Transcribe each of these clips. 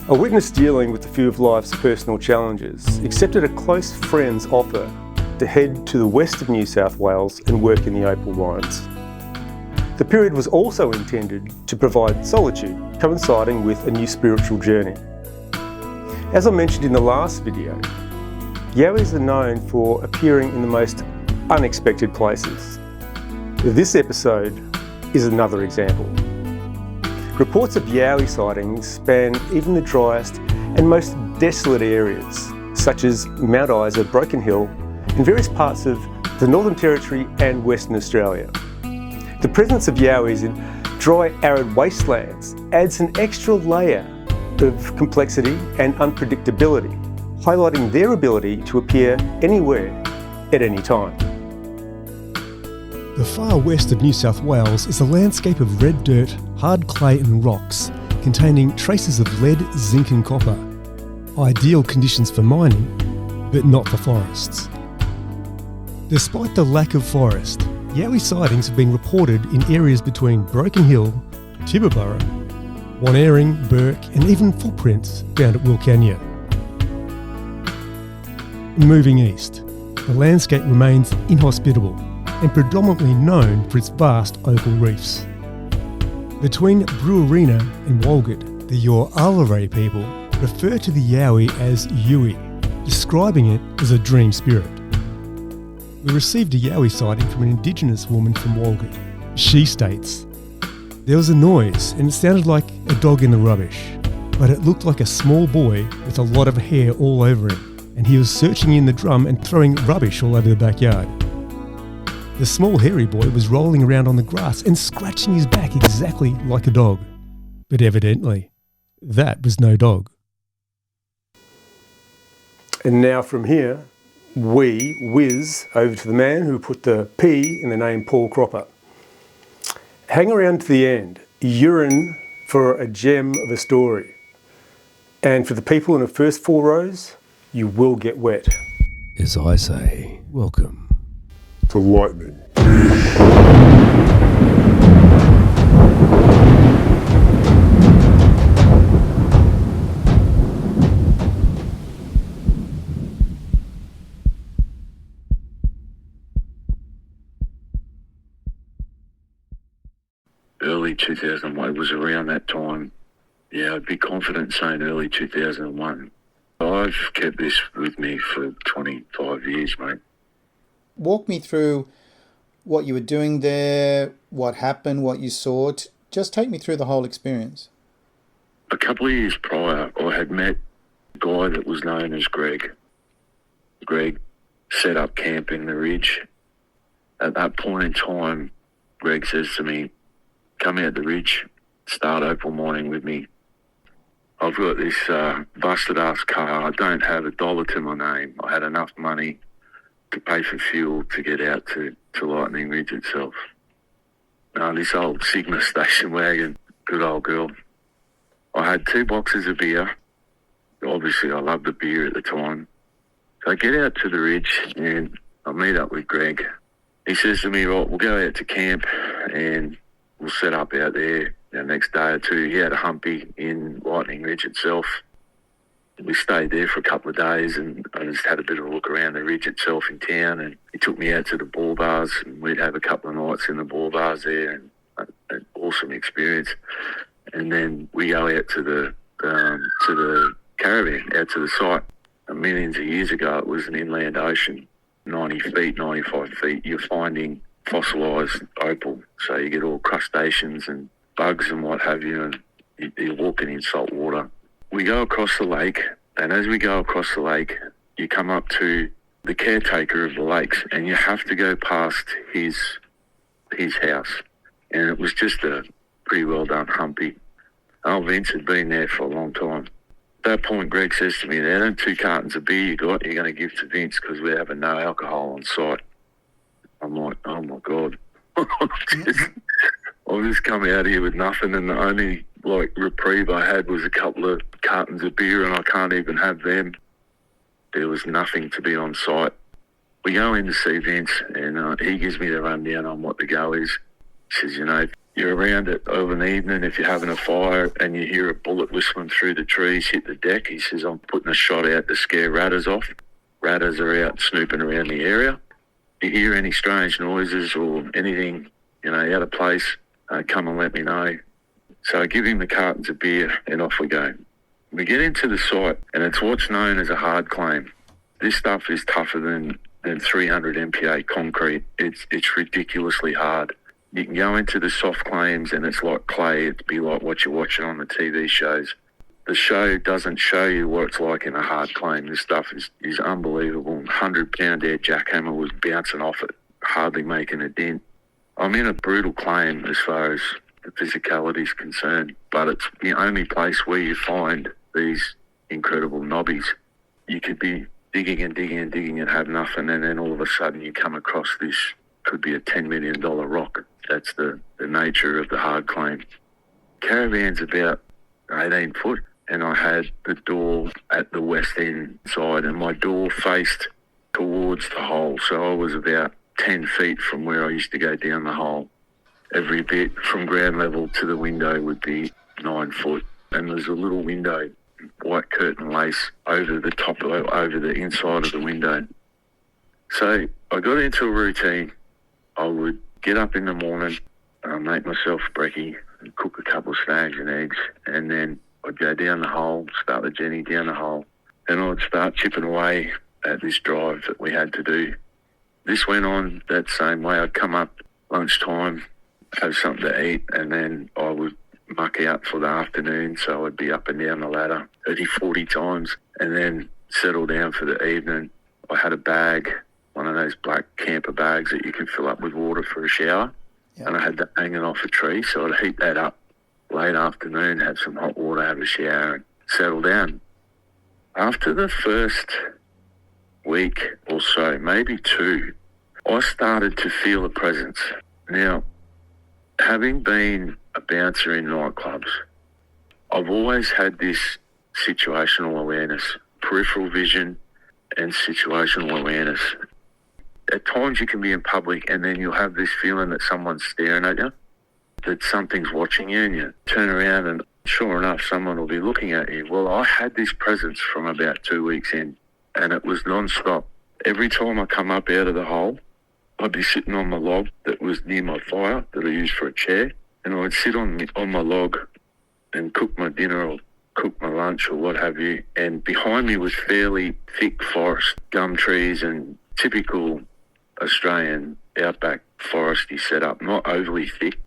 A witness dealing with a few of life's personal challenges accepted a close friend's offer to head to the west of New South Wales and work in the Opal Mines. The period was also intended to provide solitude, coinciding with a new spiritual journey. As I mentioned in the last video, Yowies are known for appearing in the most unexpected places. This episode is another example. Reports of Yowie sightings span even the driest and most desolate areas, such as Mount Isa, Broken Hill, and various parts of the Northern Territory and Western Australia. The presence of Yowies in dry, arid wastelands adds an extra layer of complexity and unpredictability, highlighting their ability to appear anywhere at any time. The far west of New South Wales is a landscape of red dirt, hard clay and rocks, containing traces of lead, zinc and copper. Ideal conditions for mining, but not for forests. Despite the lack of forest, Yowie sightings have been reported in areas between Broken Hill, Tibooburra, Wanering, Burke and even footprints found at Wilcannia. Moving east, the landscape remains inhospitable and predominantly known for its vast opal reefs. Between Brewarina and Walgett, the AYR people refer to the Yowie as Yowie, describing it as a dream spirit. We received a Yowie sighting from an Indigenous woman from Walgett. She states, "There was a noise and it sounded like a dog in the rubbish, but it looked like a small boy with a lot of hair all over him, and he was searching in the drum and throwing rubbish all over the backyard. The small hairy boy was rolling around on the grass and scratching his back exactly like a dog. But evidently, that was no dog." And now from here, we whiz over to the man who put the P in the name Paul Cropper. Hang around to the end. You're in for a gem of a story. And for the people in the first 4 rows, you will get wet. As I say, welcome to lightning. Early 2001, it was around that time. Yeah, I'd be confident saying early 2001. I've kept this with me for 25 years, mate. Walk me through what you were doing there, what happened, what you saw. Just take me through the whole experience. A couple of years prior, I had met a guy that was known as Greg. Greg set up camp in the ridge. At that point in time, Greg says to me, "Come out the ridge, start opal mining with me. I've got this busted ass car. I don't have $1 to my name. I had enough money to pay for fuel to get out to Lightning Ridge itself. This old Sigma station wagon, good old girl. I had 2 boxes of beer. Obviously, I loved the beer at the time. So I get out to the ridge and I meet up with Greg. He says to me, right, we'll go out to camp and we'll set up out there the next day or two. He had a humpy in Lightning Ridge itself. We stayed there for a couple of days and I just had a bit of a look around the ridge itself in town, and he took me out to the ball bars and we'd have a couple of nights in the ball bars there, and an awesome experience. And then we go out to the caravan, out to the site. Millions of years ago, it was an inland ocean, 90 feet, 95 feet. You're finding fossilised opal. So you get all crustaceans and bugs and what have you, and you're walking in salt water. We go across the lake, and as we go across the lake, you come up to the caretaker of the lakes, and you have to go past his house. And it was just a pretty well done humpy. Old Vince had been there for a long time. At that point, Greg says to me, "Now, them 2 cartons of beer you got, you're going to give to Vince because we're having no alcohol on site." I'm like, oh my God. I've just come out here with nothing, and the only reprieve I had was a couple of cartons of beer, and I can't even have them. There was nothing to be on site. We go in to see Vince, and he gives me the rundown on what the go is. He says, you're around it of an evening if you're having a fire and you hear a bullet whistling through the trees hit the deck. He says, I'm putting a shot out to scare ratters off. Ratters are out snooping around the area. If you hear any strange noises or anything, out of place, come and let me know. So I give him the cartons of beer and off we go. We get into the site and it's what's known as a hard claim. This stuff is tougher than 300 MPa concrete. It's ridiculously hard. You can go into the soft claims and it's like clay. It'd be like what you're watching on the TV shows. The show doesn't show you what it's like in a hard claim. This stuff is unbelievable. 100-pound air jackhammer was bouncing off it, hardly making a dent. I'm in a brutal claim as far as the physicality is concerned, but it's the only place where you find these incredible knobbies. You could be digging and digging and digging and have nothing, and then all of a sudden you come across this, could be a $10 million rock. That's the nature of the hard claim. Caravan's about 18 foot, and I had the door at the west end side, and my door faced towards the hole, so I was about 10 feet from where I used to go down the hole. Every bit from ground level to the window would be 9 foot, and there's a little window, white curtain lace over the top, over the inside of the window. So I got into a routine. I would get up in the morning, make myself a brekkie, and cook a couple of snags and eggs, and then I'd go down the hole, start the journey down the hole, and I'd start chipping away at this drive that we had to do. This went on that same way. I'd come up lunchtime, have something to eat, and then I would muck out for the afternoon, so I'd be up and down the ladder 30, 40 times, and then settle down for the evening. I had a bag, one of those black camper bags that you can fill up with water for a shower, and I had that hanging off a tree, so I'd heat that up late afternoon, have some hot water, have a shower, and settle down. After the first week or so, maybe two, I started to feel a presence. Now, having been a bouncer in nightclubs, I've always had this situational awareness, peripheral vision and situational awareness. At times you can be in public and then you'll have this feeling that someone's staring at you, that something's watching you, and you turn around and sure enough someone will be looking at you. Well, I had this presence from about 2 weeks in, and it was non-stop. Every time I come up out of the hole, I'd be sitting on my log that was near my fire that I used for a chair, and I'd sit on my log and cook my dinner or cook my lunch or what have you, and behind me was fairly thick forest, gum trees and typical Australian outback foresty setup, not overly thick.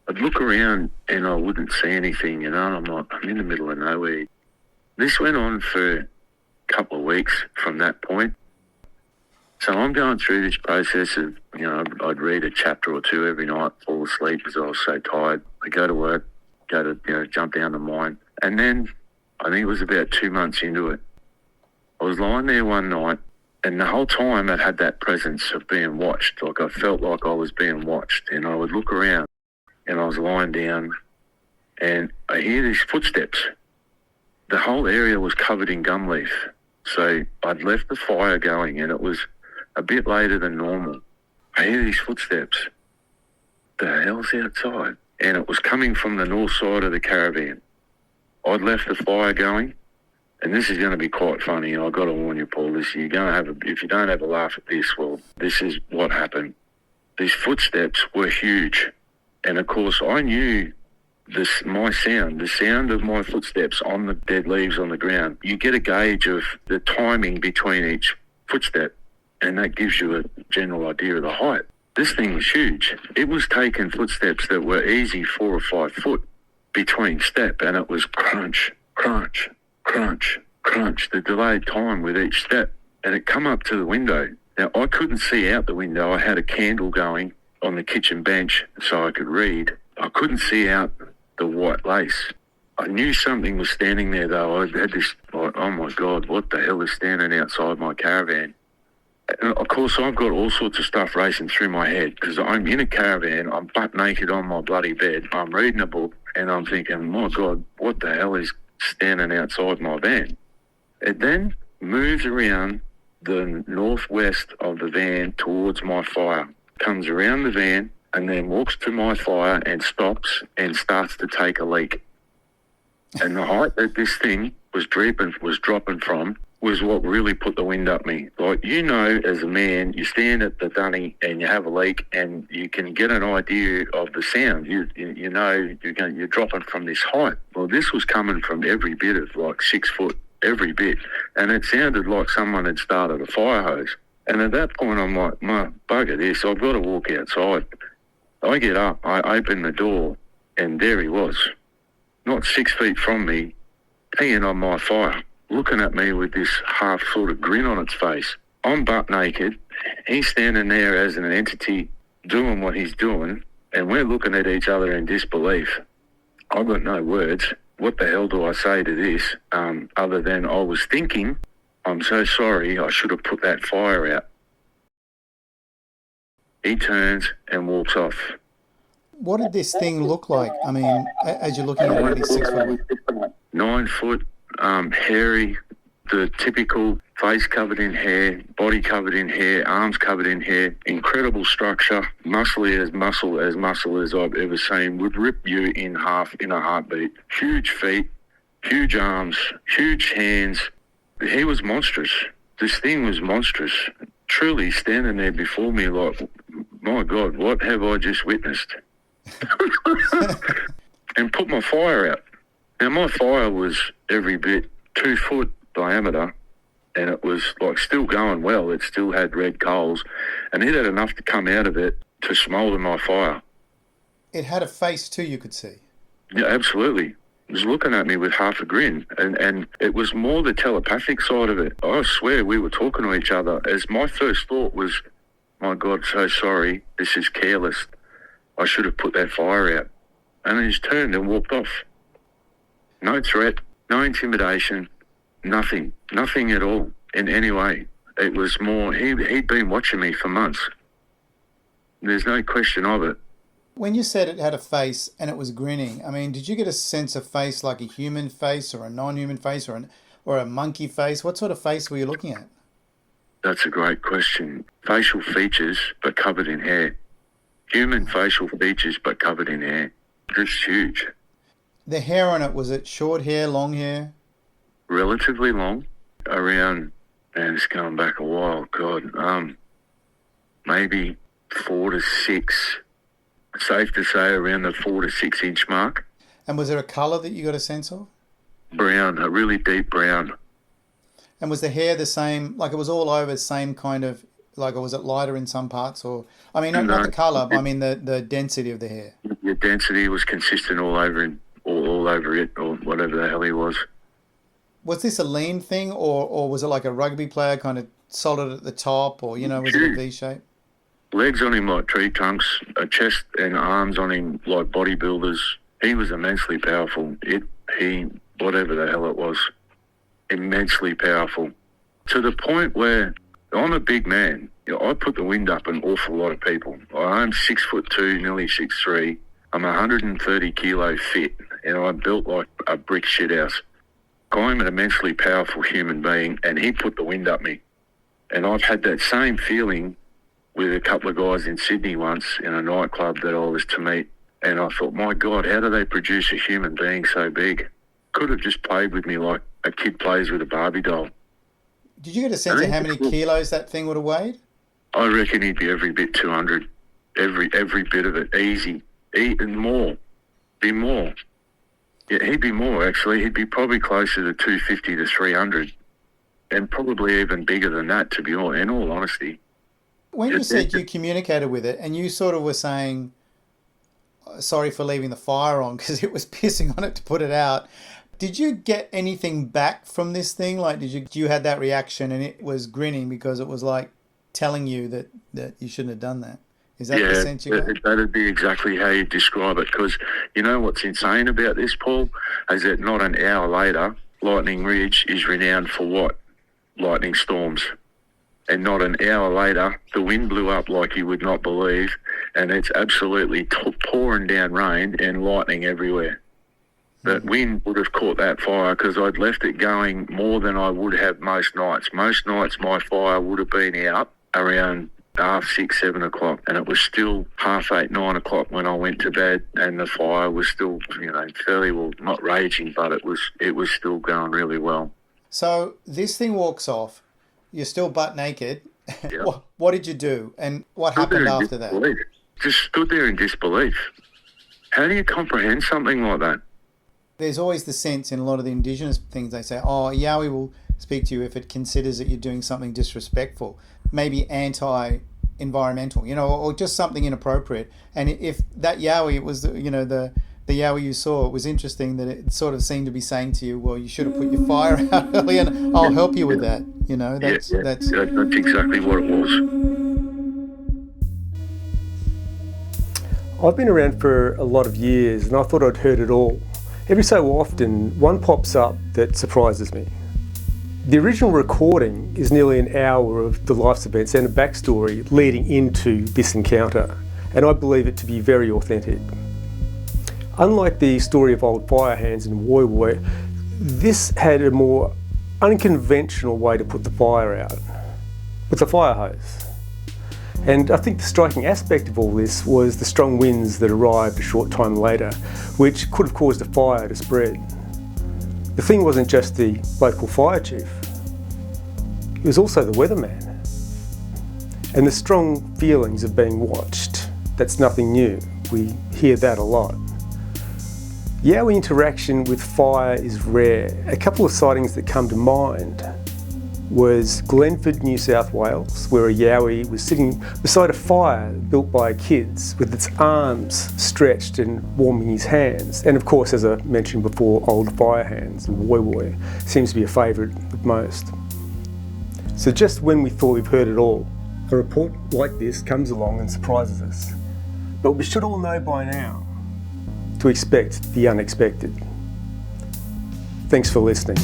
I'd look around and I wouldn't see anything, I'm in the middle of nowhere. This went on for a couple of weeks from that point. So I'm going through this process of, I'd read a chapter or two every night, fall asleep because I was so tired. I go to work, jump down the mine. And then I think it was about 2 months into it. I was lying there one night, and the whole time I'd had that presence of being watched. Like I felt like I was being watched, and I would look around and I was lying down and I hear these footsteps. The whole area was covered in gum leaf. So I'd left the fire going and it was a bit later than normal. I hear these footsteps. The hell's outside? And it was coming from the north side of the caravan. I'd left the fire going, and this is going to be quite funny. I've got to warn you, Paul. If you don't have a laugh at this, well, this is what happened. These footsteps were huge, and of course I knew the sound of my footsteps on the dead leaves on the ground. You get a gauge of the timing between each footstep, and that gives you a general idea of the height. This thing was huge. It was taking footsteps that were easy 4 or 5 foot between step, and it was crunch, crunch, crunch, crunch, the delayed time with each step. And it come up to the window. Now, I couldn't see out the window. I had a candle going on the kitchen bench so I could read. I couldn't see out the white lace. I knew something was standing there, though. I had this, oh my God, what the hell is standing outside my caravan? And of course, I've got all sorts of stuff racing through my head because I'm in a caravan, I'm butt naked on my bloody bed, I'm reading a book, and I'm thinking, my God, what the hell is standing outside my van? It then moves around the northwest of the van towards my fire, comes around the van, and then walks to my fire and stops and starts to take a leak. And the height that this thing was dropping from was what really put the wind up me. Like, you know, as a man, you stand at the dunny and you have a leak and you can get an idea of the sound. You know you're dropping from this height. Well, this was coming from every bit of like 6 foot, every bit. And it sounded like someone had started a fire hose. And at that point, I'm like, bugger this, I've got to walk outside. I get up, I open the door, and there he was, not 6 feet from me, peeing on my fire, looking at me with this half sort of grin on its face. I'm butt naked. He's standing there as an entity doing what he's doing, and we're looking at each other in disbelief. I've got no words. What the hell do I say to this, other than I was thinking, I'm so sorry, I should have put that fire out. He turns and walks off. What did this thing look like? I mean, as you're looking at it, he's 6 foot. 9 foot, hairy, the typical face covered in hair, body covered in hair, arms covered in hair, incredible structure, muscly as muscle as I've ever seen, would rip you in half in a heartbeat. Huge feet, huge arms, huge hands. He was monstrous. This thing was monstrous. Truly standing there before me like, my God, what have I just witnessed? And put my fire out. Now, my fire was every bit 2 foot diameter, and it was like still going well. It still had red coals, and it had enough to come out of it to smoulder my fire. It had a face too, you could see. Yeah, absolutely. It was looking at me with half a grin, and it was more the telepathic side of it. I swear we were talking to each other, as my first thought was, my God, so sorry, this is careless. I should have put that fire out. And he just turned and walked off. No threat, no intimidation, nothing at all in any way. It was more, he'd been watching me for months. There's no question of it. When you said it had a face and it was grinning, I mean, did you get a sense of face like a human face or a non-human face or a monkey face? What sort of face were you looking at? That's a great question. Facial features, but covered in hair. Human facial features, but covered in hair. Just huge. The hair on it, was it short hair, long hair? Relatively long. Around, man, it's going back a while, God. Maybe 4 to 6. Safe to say around the 4 to 6 inch mark. And was there a colour that you got a sense of? Brown, a really deep brown. And was the hair the same, like it was all over the same kind of, like, or was it lighter in some parts? Or, I mean, not the colour, but I mean the density of the hair. The density was consistent all over it, or whatever the hell he was. Was this a lean thing, or was it like a rugby player, kind of solid at the top, or, you know, was it a V shape? Legs on him like tree trunks, a chest and arms on him like bodybuilders. He was immensely powerful. Whatever the hell it was, immensely powerful. To the point where I'm a big man. You know, I put the wind up an awful lot of people. I'm 6'2", nearly 6'3". I'm 130 kilo fit, and I'm built like a brick shithouse. I'm an immensely powerful human being, and he put the wind up me. And I've had that same feeling with a couple of guys in Sydney once in a nightclub that I was to meet. And I thought, my God, how do they produce a human being so big? Could have just played with me like a kid plays with a Barbie doll. Did you get a sense of how many kilos that thing would have weighed? I reckon he'd be every bit 200. Every bit of it. Easy. Even more. Be more. Yeah, he'd be more, actually. He'd be probably closer to 250 to 300. And probably even bigger than that, to be honest, in all honesty. When you said you communicated with it and you sort of were saying, sorry for leaving the fire on because it was pissing on it to put it out, did you get anything back from this thing? Like, did you had that reaction and it was grinning because it was like telling you that you shouldn't have done that? Is that the sense you got? That'd be exactly how you describe it. Because you know what's insane about this, Paul, is that not an hour later, Lightning Ridge is renowned for what? Lightning storms. And not an hour later, the wind blew up like you would not believe, and it's absolutely pouring down rain and lightning everywhere. That wind would have caught that fire because I'd left it going more than I would have most nights. Most nights my fire would have been out around half 6, 7 o'clock, and it was still 8:30, 9 o'clock when I went to bed, and the fire was still, fairly well, not raging, but it was still going really well. So this thing walks off. You're still butt naked. Yeah. What did you do? And what happened after that? Just stood there in disbelief. How do you comprehend something like that? There's always the sense in a lot of the Indigenous things, they say, oh, Yowie will speak to you if it considers that you're doing something disrespectful, maybe anti-environmental, or just something inappropriate. And if that Yowie, it was, the Yowie you saw, it was interesting that it sort of seemed to be saying to you, well, you should have put your fire out earlier and I'll help you with that. That's exactly what it was. I've been around for a lot of years and I thought I'd heard it all. Every so often, one pops up that surprises me. The original recording is nearly an hour of the life's events and a backstory leading into this encounter, and I believe it to be very authentic. Unlike the story of old fire hands in Woy, this had a more unconventional way to put the fire out, with a fire hose. And I think the striking aspect of all this was the strong winds that arrived a short time later, which could have caused a fire to spread. The thing wasn't just the local fire chief, it was also the weatherman. And the strong feelings of being watched, that's nothing new, we hear that a lot. Yowie interaction with fire is rare. A couple of sightings that come to mind was Glenford, New South Wales, where a Yowie was sitting beside a fire built by kids with its arms stretched and warming his hands. And of course, as I mentioned before, old fire hands, Woy seems to be a favourite with most. So just when we thought we've heard it all, a report like this comes along and surprises us. But we should all know by now to expect the unexpected. Thanks for listening.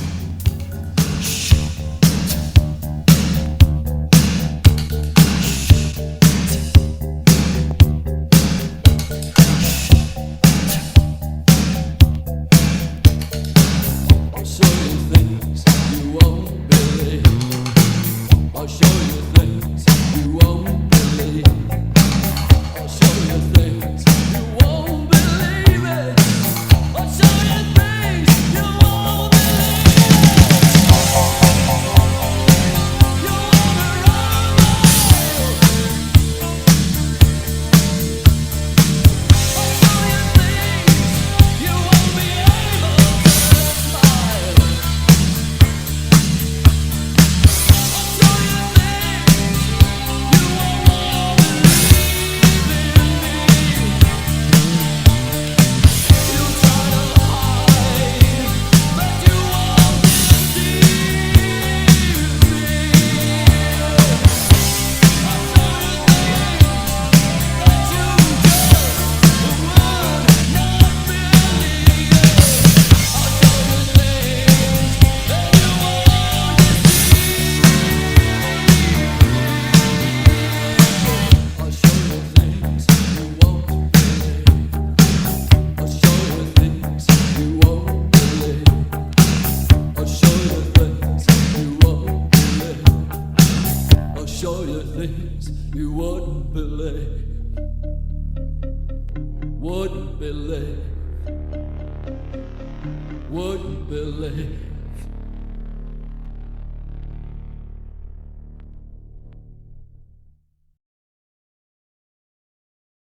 Wouldn't believe